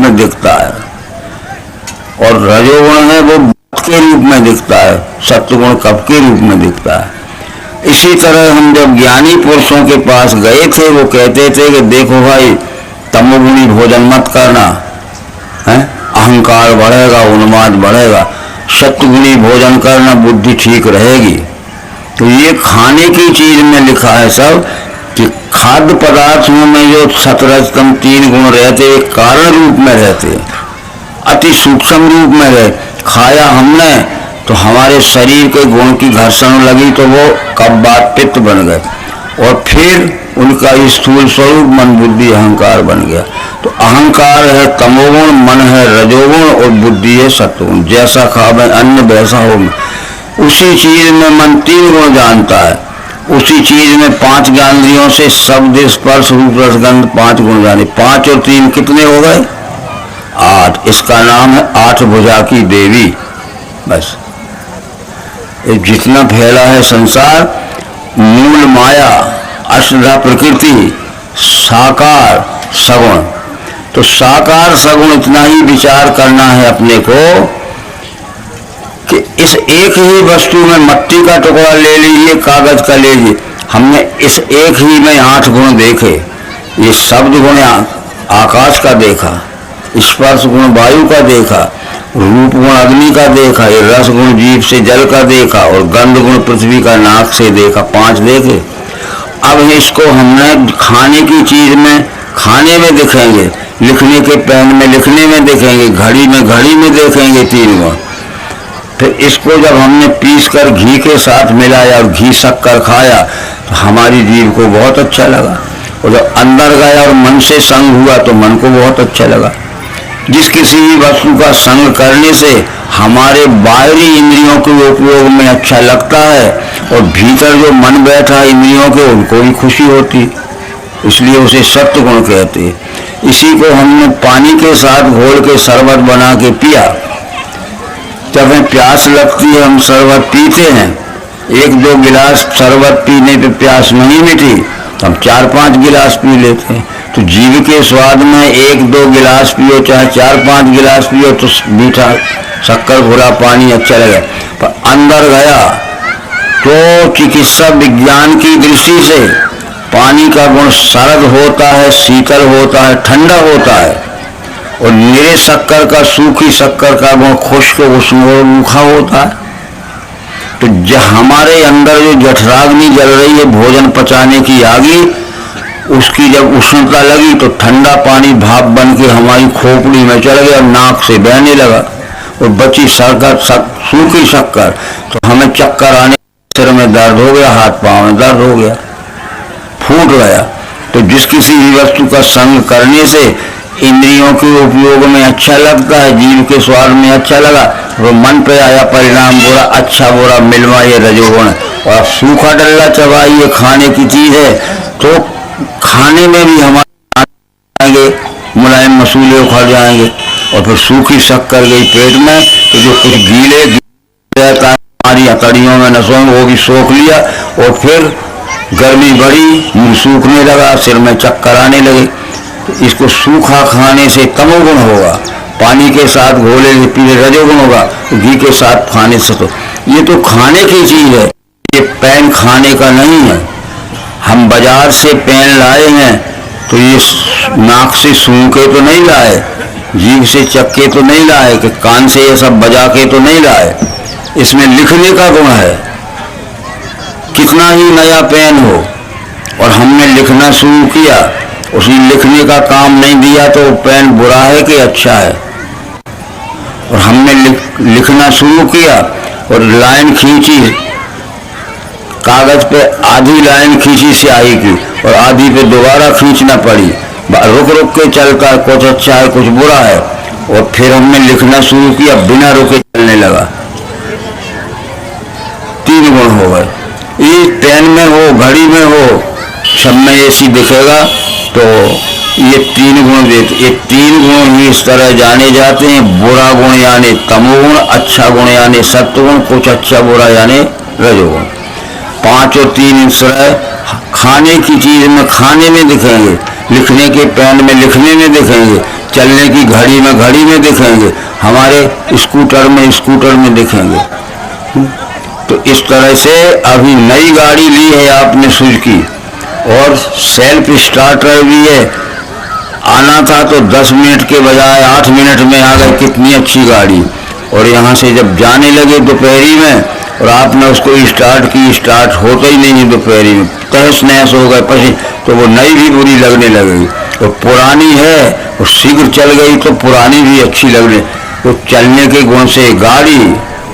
में दिखता है, और रजोगुण है वो बात के रूप में दिखता है, सत्वगुण कप के रूप में दिखता है। इसी तरह हम जब ज्ञानी पुरुषों के पास गए थे, वो कहते थे कि देखो भाई, तमोगुणी भोजन मत करना है, अहंकार बढ़ेगा, उन्माद बढ़ेगा, सत्वगुणी भोजन करना, बुद्धि ठीक रहेगी। तो ये खाने की चीज में लिखा है सब कि खाद्य पदार्थों में जो सतरजतम 3 गुण रहते, कारण रूप में रहते, अति सूक्ष्म रूप में रहे। खाया हमने तो हमारे शरीर के गुण की घर्षण लगी तो वो कब्बात पित्त बन गए, और फिर उनका स्थूल स्वरूप मन बुद्धि अहंकार बन गया। तो अहंकार है तमोगुण, मन है रजोगुण, और बुद्धि है सत्वगुण। जैसा खावे अन्न वैसा हो। उसी चीज में मन 3 गुण जानता है, उसी चीज में 5 ज्ञानेंद्रियों से शब्द स्पर्श रूप रसगंध 5 गुण जाने। 5 और 3 कितने हो गए? 8। इसका नाम है 8 भुजा की देवी। बस ये जितना फैला है संसार, मूल माया, अष्टधा प्रकृति, साकार सगुण। तो साकार सगुण इतना ही विचार करना है अपने को कि इस एक ही वस्तु में मट्टी का टुकड़ा ले लीजिए, कागज का ले लीजिए, हमने इस एक ही में 8 गुण देखे। ये शब्द गुण आकाश का देखा, स्पर्श गुण वायु का देखा, रूप गुण अग्नि का देखा, ये रस गुण जीभ से जल का देखा, और गंध गुण पृथ्वी का नाक से देखा। 5 देखे। अब इसको हमने खाने की चीज में खाने में देखेंगे, लिखने के पेन में लिखने में देखेंगे, घड़ी में देखेंगे 3 गुण। फिर इसको जब हमने पीस कर घी के साथ मिलाया और घी शक्कर खाया तो हमारी जीभ को बहुत अच्छा लगा, और जब अंदर गया और मन से संग हुआ तो मन को बहुत अच्छा लगा। जिस किसी भी वस्तु का संग करने से हमारे बाहरी इंद्रियों के उपयोग में अच्छा लगता है, और भीतर जो मन बैठा इंद्रियों के उनको भी खुशी होती, इसलिए उसे सत्व गुण कहते। इसी को हमने पानी के साथ घोल के शरबत बना के पिया। जब हमें प्यास लगती है हम शरबत पीते हैं, 1-2 गिलास शरबत पीने पे प्यास नहीं मिटी, हम 4-5 गिलास पी लेते हैं। तो जीव के स्वाद में 1-2 गिलास पियो, चाहे 4-5 गिलास पियो, तो मीठा शक्कर भरा पानी अच्छा लगे। पर अंदर गया तो चिकित्सा विज्ञान की दृष्टि से पानी का गुण शरद होता है, शीतल होता है, ठंडा होता है, और निरे शक्कर का, सूखी शक्कर का गुण खुश्क रूखा होता है। तो हमारे अंदर जो जठराग्नि जल रही है, भोजन पचाने की आगी, उसकी जब उष्णता लगी तो ठंडा पानी भाप बन के हमारी खोपड़ी में चल गया, नाक से बहने लगा, और बची शक्कर, सूखी शक्कर, तो हमें चक्कर आने, सिर में दर्द हो गया, हाथ पांव में दर्द हो गया, फूट गया। तो जिस किसी भी वस्तु का संग करने से इंद्रियों के उपयोग में अच्छा लगता है, जीव के स्वाद में अच्छा लगा, वो मन पे आया परिणाम बुरा, अच्छा बुरा मिलवा, ये रजोगुण। और सूखा डल्ला चबाई ये खाने की चीज है, तो खाने में भी हमारे मुलायम मसूले उखड़ जाएंगे, और फिर सूखी शक्कर गई पेट में, तो जो कुछ गीले रहता है हमारी हथड़ियों में, नसों में, वो भी सोख लिया, और फिर गर्मी बढ़ी, मुंह सूखने लगा, सिर में चक्कर आने लगे। तो इसको सूखा खाने से तमोगुण होगा, पानी के साथ घोले पीले रजोगुण होगा, घी के साथ खाने से। तो ये तो खाने की चीज है, ये पेन खाने का नहीं है। हम बाजार से पेन लाए हैं तो ये नाक से सूंघ के तो नहीं लाए, जीभ से चक्के तो नहीं लाए, कि कान से ये सब बजा के तो नहीं लाए। इसमें लिखने का गुण है। कितना ही नया पेन हो और हमने लिखना शुरू किया, उसी लिखने का काम नहीं दिया तो पेन बुरा है कि अच्छा है। और हमने लिखना शुरू किया और लाइन खींची, कागज पे आधी लाइन खींची स्याही की, और आधी पे दोबारा खींचना पड़ी, रुक रुक के चलता है, कुछ अच्छा है कुछ बुरा है। और फिर हमने लिखना शुरू किया, बिना रुके चलने लगा। 3 गुण हो गए। ये पेन में हो, घड़ी में हो, सब में ऐसी दिखेगा। तो ये 3 गुण देते, ये 3 गुण ही इस तरह जाने जाते हैं। बुरा गुण यानी तमोगुण, अच्छा गुण यानी सत्वगुण, कुछ अच्छा बुरा यानी रजोगुण। 5 और 3 इस तरह खाने की चीज में खाने में दिखेंगे, लिखने के पेन में लिखने में दिखेंगे, चलने की घड़ी में दिखेंगे, हमारे स्कूटर में दिखेंगे। तो इस तरह से अभी नई गाड़ी ली है आपने सुजुकी और सेल्फ स्टार्टर भी है। आना था तो 10 मिनट के बजाय 8 मिनट में आ गए, कितनी अच्छी गाड़ी। और यहाँ से जब जाने लगे दोपहरी में और आपने उसको स्टार्ट की, स्टार्ट होता ही नहीं है दोपहरी में, तहस नहस हो गए पसी, तो वो नई भी बुरी लगने लगेगी। और पुरानी है और शीघ्र चल गई तो पुरानी भी अच्छी लगने। तो चलने के गुण से गाड़ी,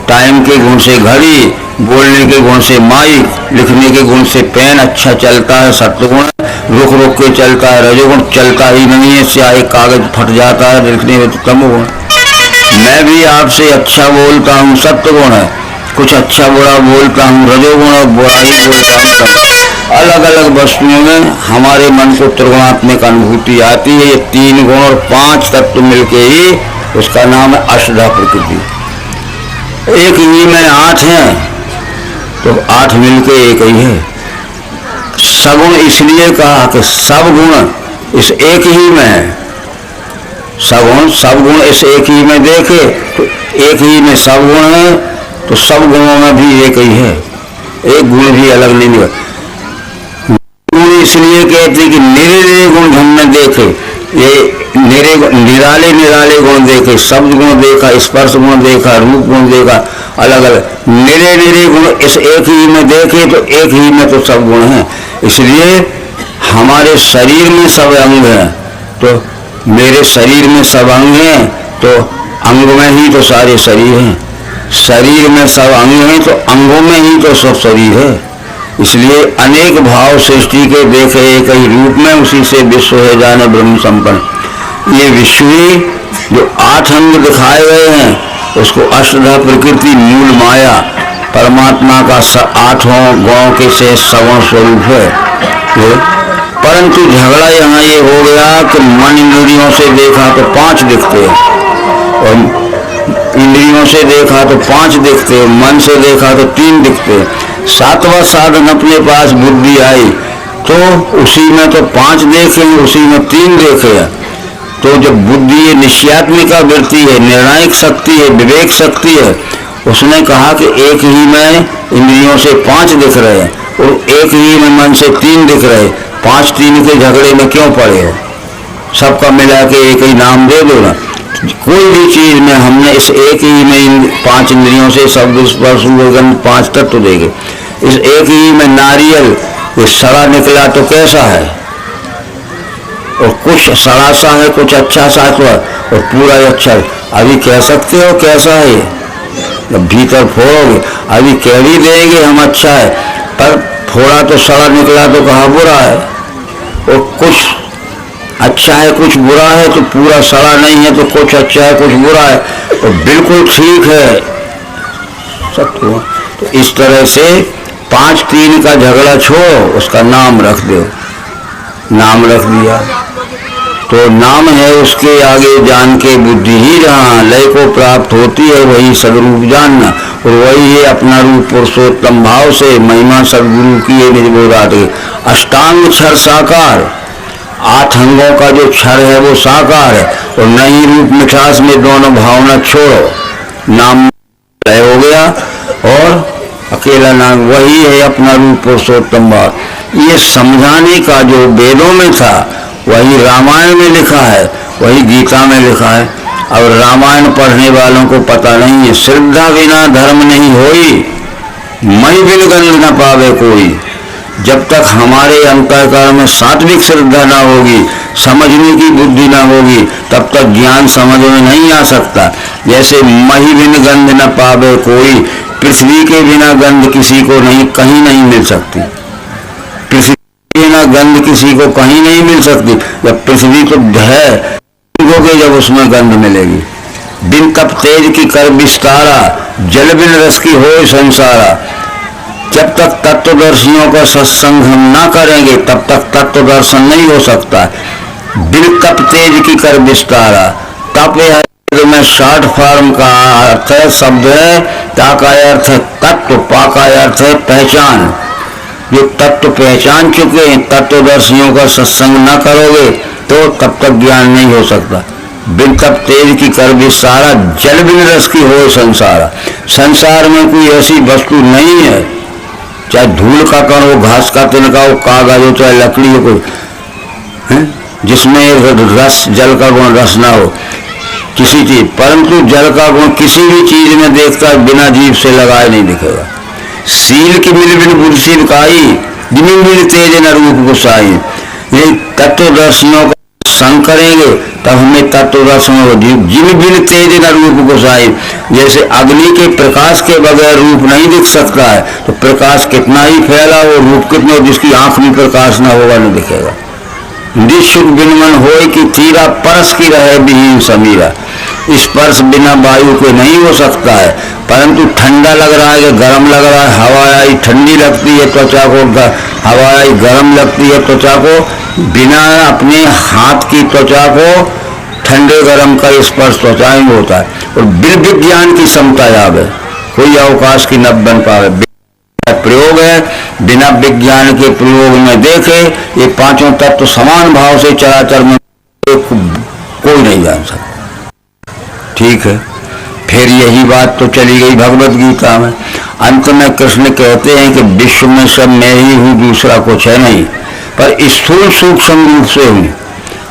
टाइम के गुण से घड़ी, बोलने के गुण से माइक, लिखने के गुण से पेन अच्छा चलता है सत्वगुण, रुक रुक के चलता है रजोगुण, चलता ही नहीं है, स्याही कागज फट जाता है लिखने में तो तमोगुण। मैं भी आपसे अच्छा बोलता हूँ सत्वगुण है, कुछ अच्छा बुरा बोलता हूँ रजोगुण, और बुरा ही बोलता हूँ तमोगुण। अलग अलग वस्तुओं में हमारे मन को त्रिगुणात्मक अनुभूति आती है। ये 3 गुण और 5 तत्व मिलके ही उसका नाम है अष्टधा प्रकृति। एक ही में 8 हैं तो 8 मिलके एक ही है। सगुण इसलिए कहा कि सब गुण इस एक ही में है। सगुण सब गुण इस एक ही में देखे तो एक ही में सब गुण है, तो सब गुणों में भी एक ही है, एक गुण भी अलग नहीं है। गुण इसलिए कहते कि निरे गुण हमने देखे, ये निराले निराले गुण देखे, शब्द गुण देखा, स्पर्श गुण देखा, रूप गुण देखा, अलग अलग निरे निरे गुण इस एक ही में देखे तो एक ही में तो सब गुण हैं। इसलिए हमारे शरीर में सब अंग हैं, तो मेरे शरीर में सब अंग हैं, तो अंग में ही तो सारे शरीर हैं। शरीर में सब अंग हैं तो अंगों में ही तो सब शरीर है। इसलिए अनेक भाव सृष्टि के देखे एक ही रूप में, उसी से विश्व है जाने ब्रह्म संपन्न। ये विश्व ही जो 8 अंग दिखाए गए हैं उसको अष्टधा प्रकृति मूल माया परमात्मा का 8 गुणों के से सगुण स्वरूप है। परंतु झगड़ा यहाँ ये हो गया कि मन इंद्रियों से देखा तो 5 दिखते हैं, और इंद्रियों से देखा तो 5 दिखते हैं, मन से देखा तो 3 दिखते हैं। 7वां साधन अपने पास बुद्धि आई तो उसी में तो 5 देखे, उसी में 3 देखे। तो जब बुद्धि ये निश्चयात्मिका वृत्ति है, निर्णायक शक्ति है, विवेक शक्ति है, उसने कहा कि एक ही में इंद्रियों से 5 दिख रहे हैं और एक ही में मन से 3 दिख रहे, 5-3 के झगड़े में क्यों पड़े हो, सबका मिला के एक ही नाम दे दो ना। कोई भी चीज में हमने इस एक ही में 5 इंद्रियों से शब्द स्पर्श गंध 5 तत्व देखे। इस एक ही में नारियल ये सड़ा निकला तो कैसा है, और कुछ सड़ा सा है, कुछ अच्छा सा है, और पूरा अच्छा है। अभी कह सकते हो कैसा है, जब भीतर फोड़ोगे अभी कह भी देंगे हम अच्छा है, पर फोड़ा तो सड़ा निकला तो कहा बुरा है। और कुछ अच्छा है कुछ बुरा है, तो पूरा सड़ा नहीं है तो कुछ अच्छा है कुछ बुरा है, तो बिल्कुल ठीक है सत्य। तो इस तरह से 5-3 का झगड़ा छोड़ो, उसका नाम रख दो। नाम रख दिया तो नाम है उसके आगे जान के बुद्धि ही जहाँ लय को प्राप्त होती है वही सदरूप जानना, और वही है अपना रूप पुरुषोत्तम भाव से महिमा सदगुरु की निज बोधात। अष्टांग क्षर साकार, 8 अंगों का जो क्षर है वो साकार है, और नहीं रूप मिठास में दोनों भावना छोड़ो, नाम लय हो गया और अकेला नाम वही है अपना रूप पुरुषोत्तम भाव। ये समझाने का जो वेदों में था वही रामायण में लिखा है, वही गीता में लिखा है। अब रामायण पढ़ने वालों को पता नहीं है, श्रद्धा बिना धर्म नहीं होई, मई बिन गंध न पावे कोई। जब तक हमारे अंतःकरण में सात्विक श्रद्धा ना होगी, समझने की बुद्धि ना होगी, तब तक ज्ञान समझ में नहीं आ सकता। जैसे मही बिन गंध न पावे कोई, पृथ्वी के बिना गंध किसी को नहीं, कहीं नहीं मिल सकती। पृथ्वी के बिना गंध किसी को कहीं नहीं मिल सकती। जब पृथ्वी तो है होगी जब उसमें गंध मिलेगी। बिन तप तेज की कर विस्तारा, जल बिन रस की हो संसारा। जब तक तत्वदर्शियों का सत्संग हम ना करेंगे तब तक तत्व दर्शन नहीं हो सकता। बिन तप तेज की कर विस्तारा, तप है में शॉर्ट फॉर्म का अर्थ है, शब्द है, ता का अर्थ है तत्व, पा का अर्थ है पहचान। जो तत्व पहचान चुके हैं, तत्वदर्शियों का सत्संग न करोगे तो तब तक ज्ञान नहीं हो सकता। बिन तप तेज की कर विस्तारा, जल बिन रस की हो संसारा। संसार में कोई ऐसी वस्तु नहीं है, चाहे धूल का कण हो, घास का तिनका हो, कागज हो, चाहे लकड़ी हो, कोई है जिसमें रस, जल का गुण रस ना हो किसी चीज। परंतु जल का गुण किसी भी चीज में देखता है बिना जीभ से लगाए नहीं दिखेगा। सील की मिल बिन बुद्धि काई, जिमिन बिन तेज न रूप गुसाई। ये तत्वदर्शियों का संग करेंगे तब हमें तत्वदर्शन हो। जिन बिन तेज न रूप गुसाई, जैसे अग्नि के प्रकाश के बगैर रूप नहीं दिख सकता है, तो प्रकाश कितना ही फैला हो, रूप कितना, जिसकी आंख में प्रकाश ना होगा नहीं दिखेगा। निश्चित बिन मन होए कि तीरा, परस की रहे विहीन समीरा। स्पर्श बिना वायु के नहीं हो सकता है, परंतु ठंडा लग रहा है, गर्म लग रहा है, हवा आई ठंडी लगती है त्वचा को, हवा आई गर्म लगती है त्वचा को, बिना अपने हाथ की त्वचा को ठंडे गर्म का स्पर्श त्वचा में होता है। और बिन विज्ञान की समता याद है, कोई अवकाश की न बन पावे। प्रयोग है, बिना विज्ञान के प्रयोग में देखे ये पांचों तत्व समान भाव से चराचर में कोई नहीं जान सकता। ठीक है, फिर यही बात तो चली गई भगवत गीता में। अंत में कृष्ण कहते हैं कि विश्व में सब मैं ही हूँ, दूसरा कुछ है नहीं, पर स्थूल सूक्ष्म रूप से हूँ।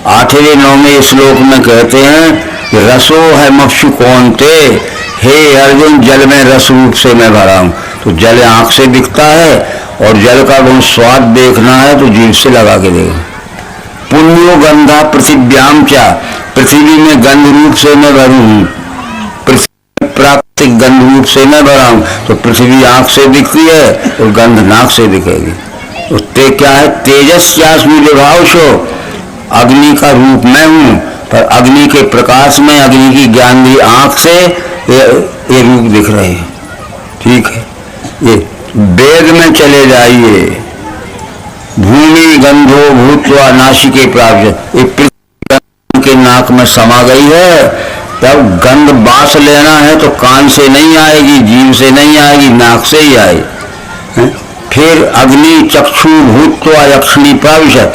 8वें 9वें श्लोक में कहते हैं कि रसो है मक्षु कौनते, हे अर्जुन जल में रस रूप से मैं भरा हूँ। तो जल आंख से दिखता है, और जल का गुण स्वाद देखना है तो जीभ से लगा के देखना। पुण्यो गंधा पृथिव्याम चा, पृथ्वी में गंध रूप से मैं भरू हूँ, पृथ्वी प्राकृतिक गंध रूप से मैं भरा हूँ। तो पृथ्वी आंख से दिखती है और गंध नाक से दिखेगी। उससे क्या है, तेजस त्यास्मी विभाव शो, अग्नि का रूप मैं हूँ, पर अग्नि के प्रकाश में अग्नि की ज्ञान दी आंख से ये रूप दिख रहे हैं। ठीक है, ये वेद में चले जाइए, भूमि गंधो भूत्वा नासिके प्राप्त, ये पृथ्वी के नाक में समा गई है। तब गंध बांस लेना है तो कान से नहीं आएगी, जीभ से नहीं आएगी, नाक से ही आएगी। फिर अग्नि चक्षु भूत्वा यक्षिणी प्राविशत,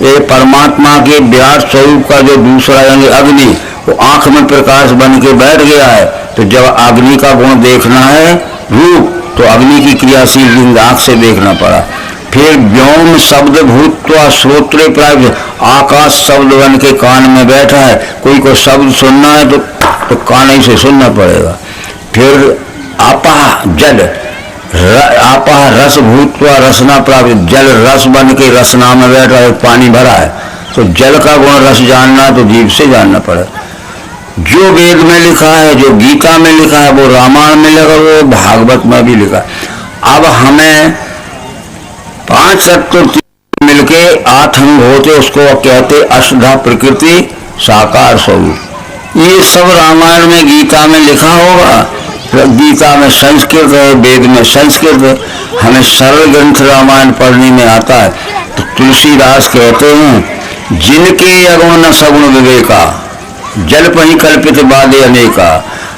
ये परमात्मा के विराट स्वरूप का जो दूसरा अंग अग्नि, वो आंख में प्रकाश बन के बैठ गया है। तो जब अग्नि का गुण देखना है रूप, तो अग्नि की क्रियाशील लिंग आंख से देखना पड़ा। फिर व्योम शब्द भूत्वा श्रोत्रे प्राप्त, आकाश शब्द बन के कान में बैठा है। कोई को शब्द सुनना है तो कान ही से सुनना पड़ेगा। फिर आपा जल, आपा रस भूत्वा रसना प्राप्त, जल रस बन के रसना में बैठा है, पानी भरा है। तो जल का गुण रस जानना तो जीभ से जानना पड़ेगा। जो वेद में लिखा है, जो गीता में लिखा है, वो रामायण में लिखा, वो भागवत में भी लिखा। अब हमें 5 तत्व मिलके 8 अंग होते, उसको कहते अष्टधा प्रकृति साकार स्वरूप। ये सब रामायण में गीता में लिखा होगा। गीता में संस्कृत है, वेद में संस्कृत है, हमें सरल ग्रंथ रामायण पढ़ने में आता है। तो तुलसीदास कहते हैं जिनके अगुण न सगुण विवेका, जल पही कल्पित बाधे अनेका,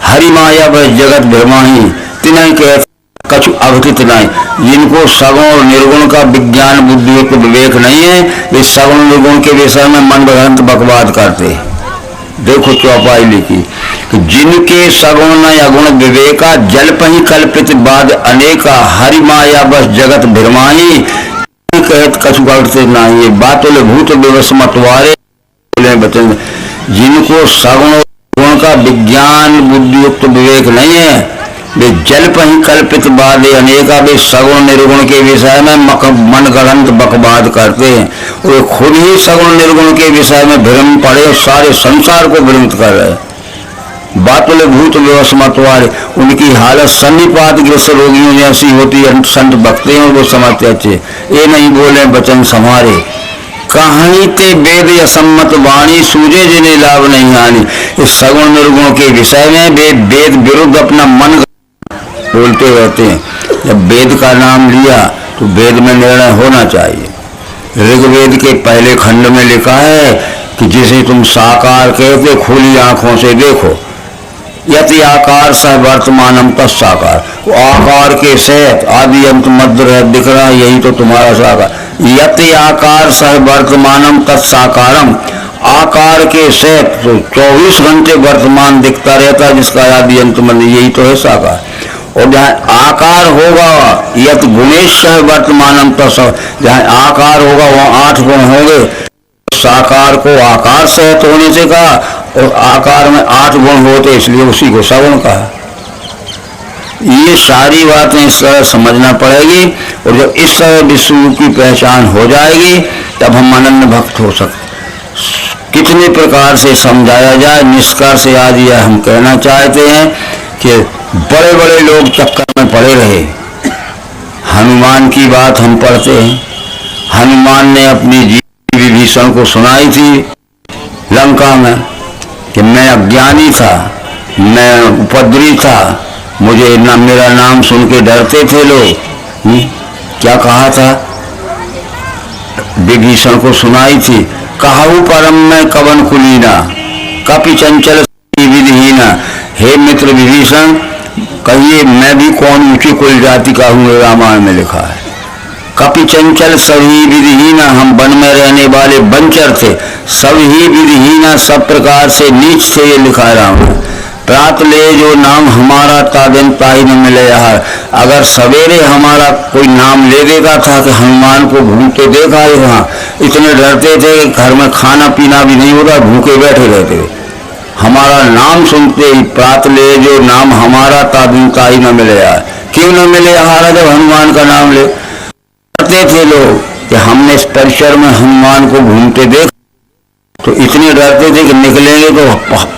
हरि माया व जगत भ्रमाही, तिन्हें कहते कछु अवतित नहीं। जिनको सगुण और निर्गुण का विज्ञान बुद्धि को विवेक नहीं है, वे सगुण निर्गुण के विषय में मन भ्रांत बकवाद करते। देखो चौपाई लिखी कि जिनके सगुण न अगुण विवेका, जल पही कल्पित बाध अनेका, हरि माया बस जगत भ्रमाही, कहत कछु अवतित नहीं। ये बातों भूत दिवस मतवारे बचन। जिनको सगुण गुण का विज्ञान बुद्धियुक्त विवेक नहीं है, वे जल पही कल्पित बाधे अनेका, वे सगुण निर्गुण के विषय में मन गढ़ंत बकवाद करते हैं। वे खुद ही सगुण निर्गुण के विषय में भ्रम पड़े और सारे संसार को भ्रमित कर रहे हैं। बातुल भूत व्यवस मतवारे, उनकी हालत सन्निपात ग्रस्त रोगियों जैसी होती है। संत बकते हैं, वो समझते अच्छे, ये नहीं बोले वचन संहारे, कहीं ते वेद असम्मत वाणी, सूझे जिन्हें लाभ नहीं आनी। इस सगुण निर्गुण के विषय में वे वेद विरुद्ध अपना मन बोलते रहते हैं। जब वेद का नाम लिया तो वेद में निर्णय होना चाहिए। ऋग्वेद के पहले खंड में लिखा है कि जिसे तुम साकार कहते, खुली आंखों से देखो। यति आकार सह वर्तमानम तत्साकार, वो आकार के सहित आदि अंत मध्य रह दिख रहा है, यही तो तुम्हारा साकार। यति आकार सह वर्तमानम तत्साकारम, आकार के सहित तो 24 घंटे वर्तमान दिखता रहता है, जिसका आदि अंत मन यही तो है साकार। और जहाँ आकार होगा यत गुणेश वर्तमानम तो जहाँ आकार होगा वहाँ 8 गुण होंगे। साकार को आकार सहित होने से कहा और आकार में 8 गुण होते इसलिए उसी को सगुण कहा। ये सारी बातें इस तरह समझना पड़ेगी और जब इस तरह विश्व की पहचान हो जाएगी तब हम अनन्य भक्त हो सकते। कितने प्रकार से समझाया जाए, निष्कर्ष आज यह हम कहना चाहते हैं कि बड़े बड़े लोग चक्कर में पड़े रहे। हनुमान की बात हम पढ़ते हैं, हनुमान ने अपनी जीवन विभीषण को सुनाई थी लंका में कि मैं अज्ञानी था, मैं उपद्रवी था, मुझे ना मेरा नाम सुन के डरते थे लोग। क्या कहा था? विभीषण को सुनाई थी, कहु परम में कवन कुलीना कपि चंचल विधिहीना। हे मित्र विभीषण, कहिए मैं भी कौन ऊंची कुल जाति का हूँ, रामायण में लिखा है। कपि चंचल सभी विधिहीना, हम वन में रहने वाले वंचर थे, सभी विधिहीना सब प्रकार से नीच थे, ये लिखा है रामायण। प्रात ले जो नाम हमारा तादिन ताही न मिले यार। अगर सवेरे हमारा कोई नाम ले देता था कि हनुमान को भूखे देखा है वहाँ, इतने डरते थे कि घर में खाना पीना भी नहीं होता, भूखे बैठे रहते थे। हमारा नाम सुनते ही प्रात ले जो नाम हमारा तादिन ताही न मिले यार। क्यों न मिले यार? जब हनुमान का नाम ले डरते थे लोग कि हमने इस परिसर में हनुमान को घूमते देख, तो इतने डरते थे कि निकलेंगे तो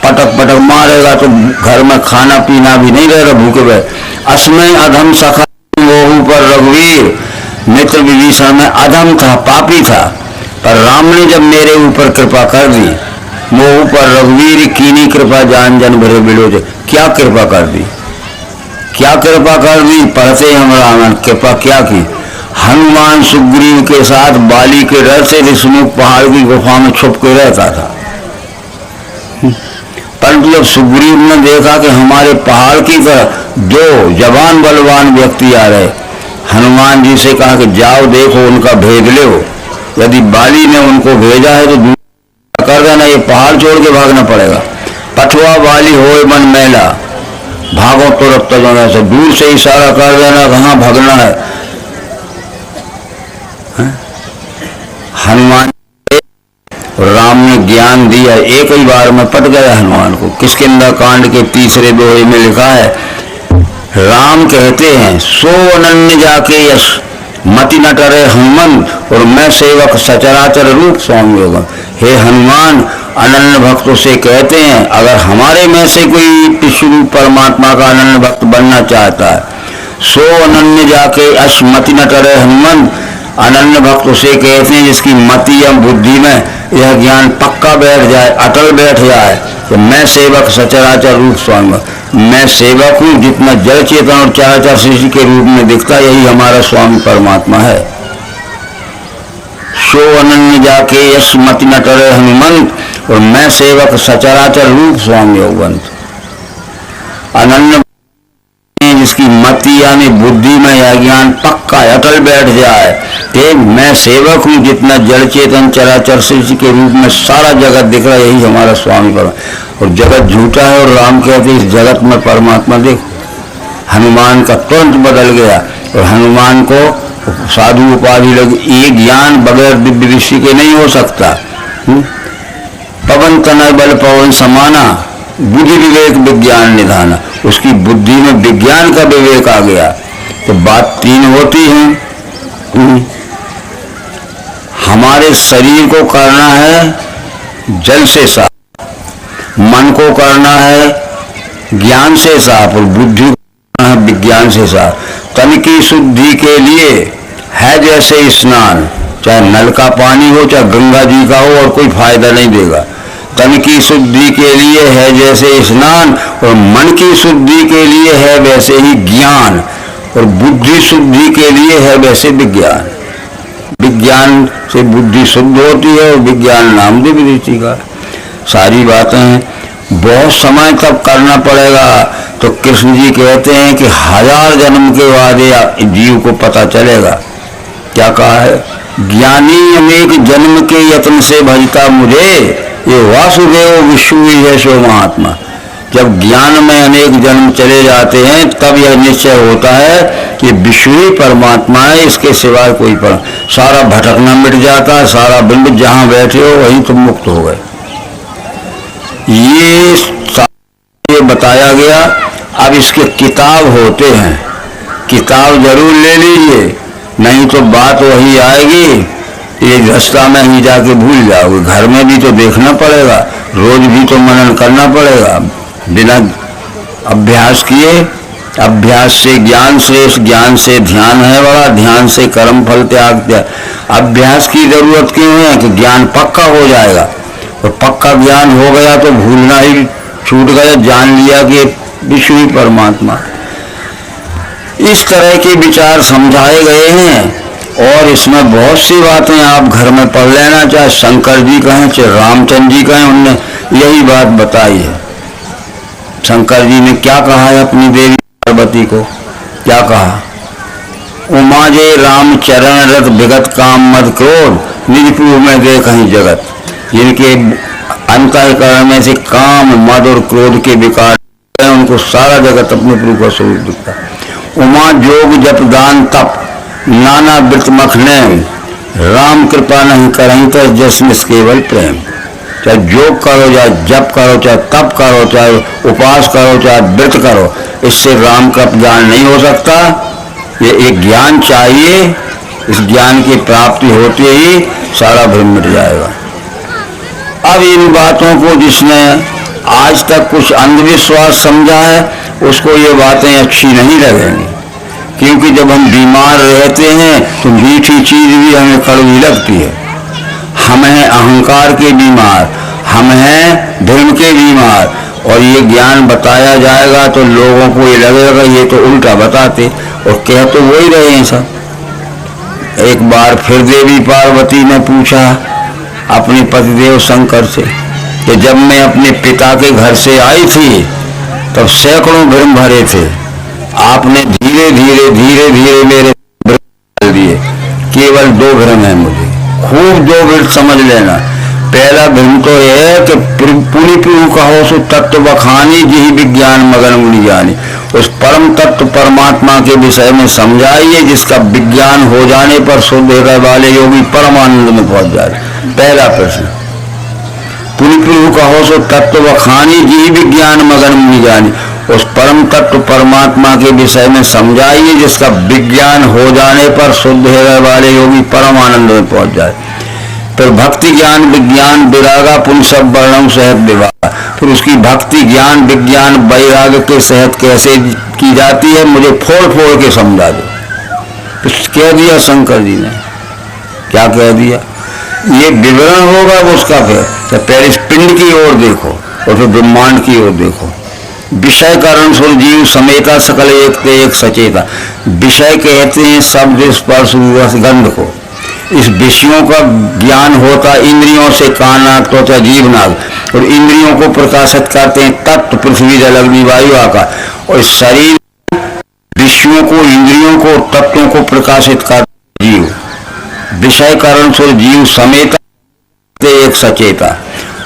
पटक पटक मारेगा, तो घर में खाना पीना भी नहीं रहेगा, भूखे बैठ। असमय अधम सखा मोह पर रघुवीर, मित्र विभीषण में अधम था, पापी था, पर राम ने जब मेरे ऊपर कृपा कर दी, मोह पर रघुवीर कीनी कृपा जान जन भरे बिलोज। क्या कृपा कर दी, क्या कृपा कर दी? पढ़ते हम रामायण, कृपा क्या की? हनुमान सुग्रीव के साथ बाली के डर से ऋषिमुख पहाड़ की गुफा में छुप के रहता था, परंतु जब सुग्रीव ने देखा कि हमारे पहाड़ की तरफ 2 जवान बलवान व्यक्ति आ रहे, हनुमान जी से कहा कि जाओ देखो उनका भेद लो। यदि बाली ने उनको भेजा है तो दूर कर देना, ये पहाड़ छोड़ के भागना पड़ेगा। पठुआ बाली होए मन मैला, भागो तुरंत तजों से, दूर से इशारा कर देना कहाँ भागना है। हनुमान राम ने ज्ञान दिया, एक ही बार में पट गया हनुमान को। किष्किंधा कांड के 3रे दोहे में लिखा है, राम कहते हैं सो अनन्य जाके यश मति न टरे हनुमंत और मैं सेवक सचराचर रूप स्वामी होगा। हे हनुमान, अनन्य भक्तों से कहते हैं अगर हमारे में से कोई विष्णु परमात्मा का अनन्य भक्त बनना चाहता है, सो अनन्य जाके यश मति न टरे हनुमंत, अनन्य भक्त उसे कहते हैं जिसकी मति या बुद्धि में यह ज्ञान पक्का बैठ जाए, अटल बैठ जाए कि मैं सेवक सचराचर रूप स्वामी, मैं सेवक हूँ, जितना जल चेतन और चराचर सृष्टि के रूप में दिखता यही हमारा स्वामी परमात्मा है। सो अनन्य जाके यश मति न टरे हनुमंत और मैं सेवक सचराचर रूप स्वामी होगंत। अनन्य जिसकी मति यानी बुद्धि में यह ज्ञान पक्का अटल बैठ जाए कि मैं सेवक हूँ, जितना जड़ चेतन चराचर सृष्टि के रूप में सारा जगत दिख रहा है यही हमारा स्वामी परमात्मा। और जगत झूठा है और राम कहते इस जगत में परमात्मा देखो। हनुमान का तुरंत बदल गया और हनुमान को साधु उपाधि लगी। ये ज्ञान बगैर दिव्य ऋषि के नहीं हो सकता। पवन तनय बल पवन समाना, बुद्धि विवेक विज्ञान निधाना, उसकी बुद्धि में विज्ञान का विवेक आ गया। तो बात 3 होती है, हमारे शरीर को करना है जल से साफ, मन को करना है ज्ञान से साफ और बुद्धि को करना है विज्ञान से साफ। तन की शुद्धि के लिए है जैसे स्नान, चाहे नल का पानी हो चाहे गंगा जी का हो, और कोई फायदा नहीं देगा। तन की शुद्धि के लिए है जैसे स्नान और मन की शुद्धि के लिए है वैसे ही ज्ञान और बुद्धि शुद्धि के लिए है वैसे विज्ञान। विज्ञान से बुद्धि शुद्ध होती है और विज्ञान नाम दिव्य ऋषि का। सारी बातें बहुत समय तक करना पड़ेगा। तो कृष्ण जी कहते हैं कि 1000 जन्म के बाद जीव को पता चलेगा। क्या कहा है? ज्ञानी अनेक जन्म के यत्न से भजता मुझे, ये वासुदेव विष्णु ही है सो महात्मा। जब ज्ञान में अनेक जन्म चले जाते हैं तब यह निश्चय होता है कि विष्णु ही परमात्मा है, इसके सिवाय कोई पर सारा भटकना मिट जाता है, सारा बिंब जहां बैठे हो वहीं तुम मुक्त हो गए। ये बताया गया। अब इसके किताब होते हैं, किताब जरूर ले लीजिए, नहीं तो बात वही आएगी, ये रास्ता में ही जाके भूल जाओगे। घर में भी तो देखना पड़ेगा, रोज भी तो मनन करना पड़ेगा। बिना अभ्यास किए, अभ्यास से ज्ञान श्रेष्ठ, ज्ञान से ध्यान है बड़ा, ध्यान से कर्म फल त्याग। अभ्यास की जरूरत क्यों है कि ज्ञान पक्का हो जाएगा, और पक्का ज्ञान हो गया तो भूलना ही छूट गया, जान लिया कि विष्णु ही परमात्मा। इस तरह के विचार समझाए गए हैं और इसमें बहुत सी बातें आप घर में पढ़ लेना, चाहे शंकर जी कहें चाहे रामचंद्र जी कहें, उनने यही बात बताई है। शंकर जी ने क्या कहा है अपनी देवी पार्वती को, क्या कहा? उमा जे राम चरण रत विगत काम मद क्रोध, निज प्रभु में देखहि जगत। जिनके अंतःकरण में से काम मद और क्रोध के विकार है, उनको सारा जगत अपने प्रभु का स्वरूप दिखता है। उमा जोग जप दान तप नाना वृत मखने, राम कृपा नहीं करहीं तो जसमिस केवल प्रेम। चाहे योग करो, चाहे जप करो, चाहे तप करो, चाहे उपास करो, चाहे व्रत करो, इससे राम का ज्ञान नहीं हो सकता। ये एक ज्ञान चाहिए, इस ज्ञान की प्राप्ति होते ही सारा भ्रम मिट जाएगा। अब इन बातों को जिसने आज तक कुछ अंधविश्वास समझा है, उसको ये बातें अच्छी नहीं लगेंगी, क्योंकि जब हम बीमार रहते हैं तो मीठी चीज भी हमें कड़वी लगती है। हम हैं अहंकार के बीमार, हम हैं भ्रम के बीमार, और ये ज्ञान बताया जाएगा तो लोगों को ये लगेगा ये तो उल्टा बताते, और कह तो वही रहे हैं सब। एक बार फिर देवी पार्वती ने पूछा अपने पतिदेव शंकर से कि जब मैं अपने पिता के घर से आई थी तब सैकड़ों भ्रम भरे थे, आपने धीरे धीरे धीरे धीरे मेरे भ्रम दिए, केवल 2 भ्रम है मुझे, खूब 2 भ्रम समझ लेना। पहला भ्रम तो यह है कि पुनि प्रभु कहो सो तत्व बखानी जी विज्ञान मगन मुनि जानी। उस परम तत्व परमात्मा के विषय में समझाइए जिसका विज्ञान हो जाने पर शुद्ध हृदय वाले योगी परमानंद में पहुंच जाए। पहला प्रश्न, पुनि प्रभु कहो सो तत्व बखानी जी विज्ञान मगन मुनि जानी। उस परम तत्व परमात्मा के विषय में समझाइए जिसका विज्ञान हो जाने पर शुद्ध हृदय वाले योगी परम आनंद में पहुंच जाए। फिर भक्ति ज्ञान विज्ञान विरागा पुन सब वर्णों सहित विवाह। फिर उसकी भक्ति ज्ञान विज्ञान वैराग के सहित कैसे की जाती है मुझे फोड़ फोड़ के समझा दो। कुछ कह दिया शंकर जी ने, क्या कह दिया? ये विवरण होगा उसका। फिर तो पहले इस पिंड की ओर देखो और फिर ब्रह्मांड की ओर देखो। विषय कारण सुर जीव समेता सकल एक ते एक सचेता। विषय कहते हैं शब्द स्पर्श रस गंध को। इस विषयों का ज्ञान होता इंद्रियों से, कान नाक त्वचा जीव नाग, और इंद्रियों को प्रकाशित करते हैं तत्व पृथ्वी जल अग्नि वायु आकाश। और शरीर विषयों को, इंद्रियों को, तत्वों को प्रकाशित करते जीव। विषय कारण सुर जीव समेता एक सचेता।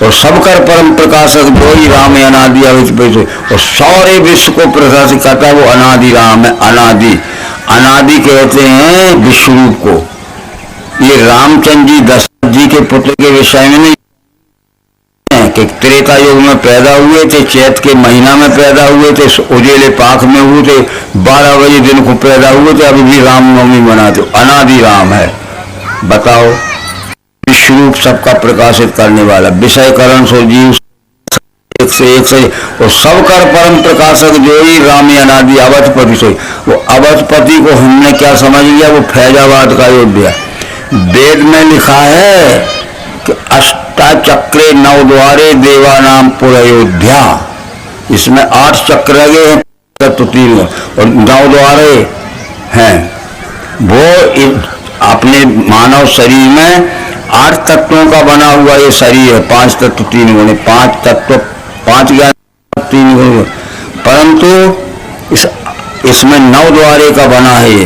और सबकर परम प्रकाशक जो ही राम है अनादि अविद्य, और सारे विश्व को प्रकाशित करता है वो अनादि राम है। अनादि अनादि कहते हैं विश्व रूप को। ये रामचंद्र जी दशरथ जी के पुत्र के विषय में नहीं है कि त्रेता युग में पैदा हुए थे, चैत के महीना में पैदा हुए थे, उजेले पाख में हुए थे, 12 बजे दिन को पैदा हुए थे, अभी भी रामनवमी मनाते। अनादि राम है। बताओ, विश्वरूप सबका प्रकाशित करने वाला, विषय करण सो जीव एक से और सबकर परम प्रकाशक जो ही राम अनादि अवधपति से। वो अवधपति को हमने क्या समझ लिया? वो फैजाबाद का अयोध्या। वेद में लिखा है कि अष्टाचक्रे 9 द्वारे देवानाम पुर अयोध्या। इसमें 8 चक्र लगे हैं, तत्व 3 और 9 द्वारे हैं। वो अपने मानव शरीर में 8 तत्वों का बना हुआ ये शरीर है। 5 तत्व 3 गुण, 5 तत्व 5 ज्ञान 3 गुण, परंतु इसमें 9 द्वारे का बना है ये।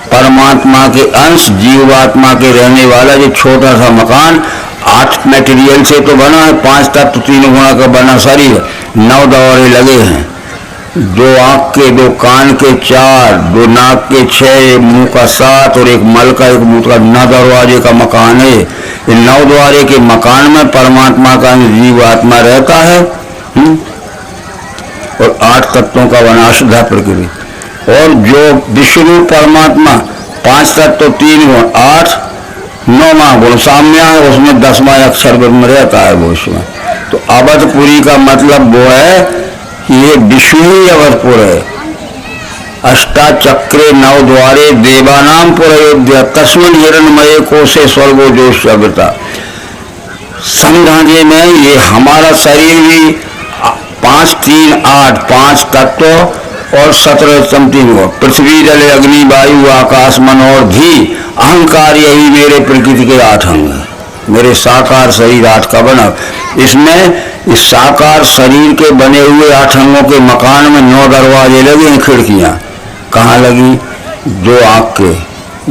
परमात्मा के अंश जीवात्मा के रहने वाला जो छोटा सा मकान 8 मटेरियल से तो बना है, 5 तत्व 3 गुणा का बना शरीर, 9 दौरे लगे हैं, 2 आँख के, 2 कान के 4, 2 नाक के 6, मुंह का 7 और 1 मल का 1 मुंह का 9 दरवाजे का मकान है। इन 9 द्वारे के मकान में परमात्मा का जीव आत्मा रहता है। और 8 तत्वों का बना शुद्ध प्रकृति, और जो विश्व परमात्मा 5 तत्व 3 गुण 8 9वां गुण साम्या है, उसमें 10वां अक्षर में रहता है वो उसमें। तो अवधपुरी का मतलब वो है कि ये विश्व ही अवधपुर है। अष्टाचक्रे 9 द्वारे देवानाम पुर अयोध्या, तस्मिन हिरण्मये कोशे स्वर्गो जोष्यवृता। समझाने में ये हमारा शरीर भी 5 3 8 5 तत्व और 17 3 पृथ्वी जल अग्नि वायु आकाश मन और धी अहंकार, यही मेरे प्रकृति के 8 अंग हैं। मेरे साकार शरीर 8 का बना। इसमें इस साकार शरीर के बने हुए 8 अंगों के मकान में 9 दरवाजे लगे हैं, खिड़कियां कहाँ लगी? 2 आँख के,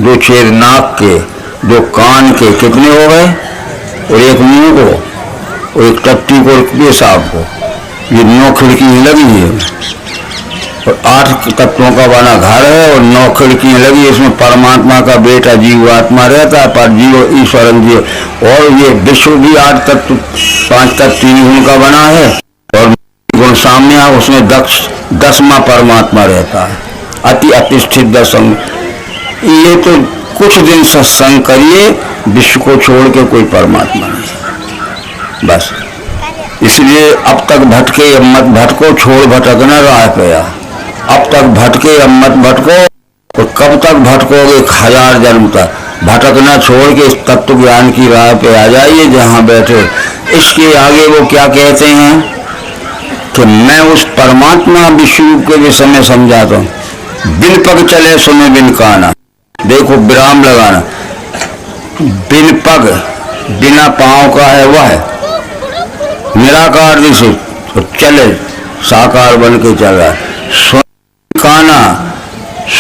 2 छेद नाक के, 2 कान के, कितने हो गए? और 1 मुंह को, और 1 टट्टी को, पेशाब को, ये 9 खिड़कियां लगी है। और 8 तत्वों का बना घर है और 9 खिड़कियां लगी। इसमें परमात्मा का बेटा जीव आत्मा रहता है, पर जीव ईश्वर जीव। और ये विश्व भी 8 तत्व 5 तत्व 3 गुण का बना है, और गुण साम्य, उसमें 10वां परमात्मा रहता है, अति अतिष्ठित 10 अंग। ये तो कुछ दिन सत्संग करिए, विश्व को छोड़ के कोई परमात्मा नहीं, बस। इसलिए अब तक भटके अब मत भटको, छोड़ भटकना राह पे आ। अब तक भटके अब मत भटको, तो कब तक भटकोगे? 1000 जन्म तक भटकना छोड़ के इस तत्व ज्ञान की राह पे आ जाइए जहां बैठे। इसके आगे वो क्या कहते हैं कि मैं उस परमात्मा विश्व के विषय में समझाता हूँ। बिन पग चले सुने बिन काना, देखो विराम लगाना। बिन पग, बिना पांव का है वह निराकार दिशे, तो चले साकार बन के चल रहा है। सुन काना,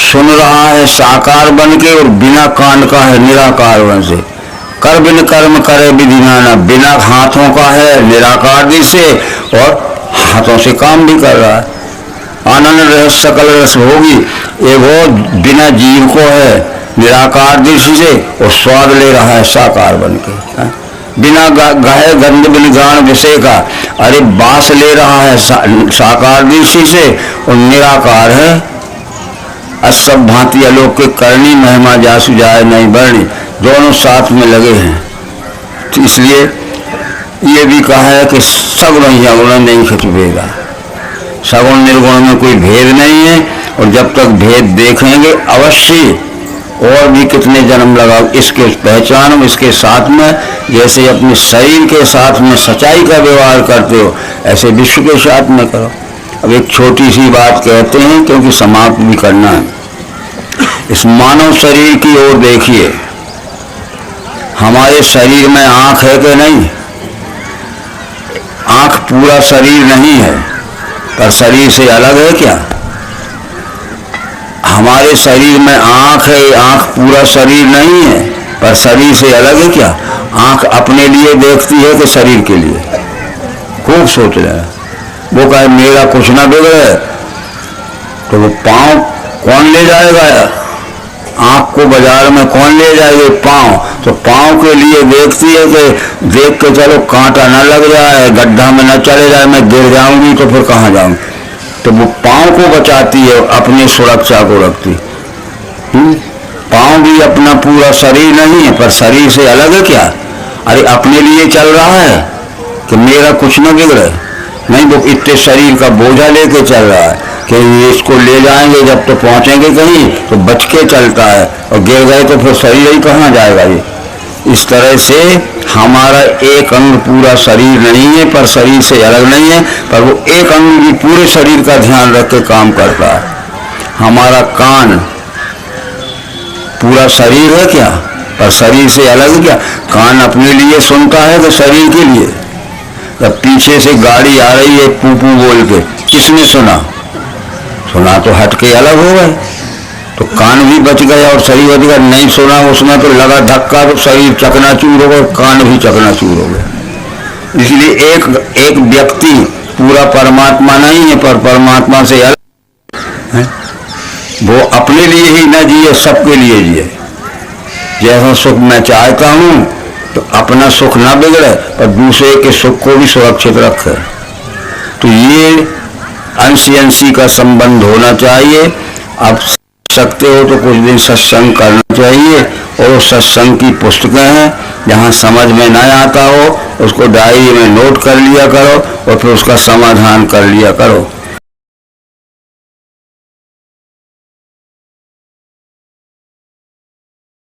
सुन रहा है साकार बन के, और बिना कान का है निराकार बन से। कर बिन कर्म करे विधि नाना, बिना हाथों का है निराकार दिशे, और हाथों से काम भी कर रहा है। आनंद रस सकल रस होगी, एगो बिना जीव को है निराकार दृष्टि से, और स्वाद ले रहा है साकार बन के। बिना गाहे गंध बिन गान विषय का, अरे बास ले रहा है साकार दृष्टि से, और निराकार है। असब भांति अलौकिक करनी, महिमा जासु जाए नहीं बढ़नी, दोनों साथ में लगे हैं। तो इसलिए ये भी कहा है कि सगुण ही अगुण नहीं खिंचवेगा। सगुण निर्गुण में कोई भेद नहीं है, और जब तक भेद देखेंगे अवश्य और भी कितने जन्म लगाओ इसके पहचानो, इसके साथ में। जैसे अपने शरीर के साथ में सच्चाई का व्यवहार करते हो, ऐसे विश्व के साथ में करो। अब एक छोटी सी बात कहते हैं, क्योंकि समाप्त भी करना है। इस मानव शरीर की ओर देखिए, हमारे शरीर में आंख है कि नहीं? आंख पूरा शरीर नहीं है, पर शरीर से अलग है क्या? हमारे शरीर में आंख है, आंख पूरा शरीर नहीं है, पर शरीर से अलग है क्या? आंख अपने लिए देखती है कि शरीर के लिए? खूब सोच रहे हैं। वो कहे मेरा कुछ ना बिगड़े, तो वो पांव कौन ले जाएगा? आंख को बाजार में कौन ले जाएगा? पांव। तो पांव के लिए देखती है कि देख के चलो कांटा ना लग जाए, गड्ढा में ना चले जाए, मैं गिर जाऊंगी तो फिर कहाँ जाऊंगी। तो वो पांव को बचाती है, अपनी सुरक्षा को रखती। पांव भी अपना पूरा शरीर नहीं है, पर शरीर से अलग है क्या? अरे अपने लिए चल रहा है कि मेरा कुछ न बिगड़े, नहीं, वो इतने शरीर का बोझा लेके चल रहा है कि इसको ले जाएंगे, जब तो पहुंचेंगे कहीं तो बच के चलता है, और गिर गए तो फिर शरीर ही कहाँ जाएगा। ये इस तरह से हमारा एक अंग पूरा शरीर नहीं है, पर शरीर से अलग नहीं है, पर वो एक अंग भी पूरे शरीर का ध्यान रख के काम करता है। हमारा कान पूरा शरीर है क्या? पर शरीर से अलग है क्या? कान अपने लिए सुनता है कि शरीर के लिए? जब पीछे से गाड़ी आ रही है पू पू बोल के, किसने सुना? सुना तो हट के अलग हो गए। तो कान भी बच गया और शरीर बच गया। नहीं सुना उसमें तो लगा धक्का तो शरीर चकनाचूर हो गया, कान भी चकनाचूर हो गया। इसलिए एक व्यक्ति पूरा परमात्मा नहीं है, पर परमात्मा से अलग है। वो अपने लिए ही न जिए, सबके लिए जिए। जैसा सुख मैं चाहता हूँ तो अपना सुख ना बिगड़े, पर दूसरे के सुख को भी सुरक्षित रखे। तो ये अंशी अंशी का संबंध होना चाहिए। आप सकते हो तो कुछ दिन सत्संग करना चाहिए, और सत्संग की पुस्तकें हैं, जहाँ समझ में ना आता हो उसको डायरी में नोट कर लिया करो और फिर उसका समाधान कर लिया करो।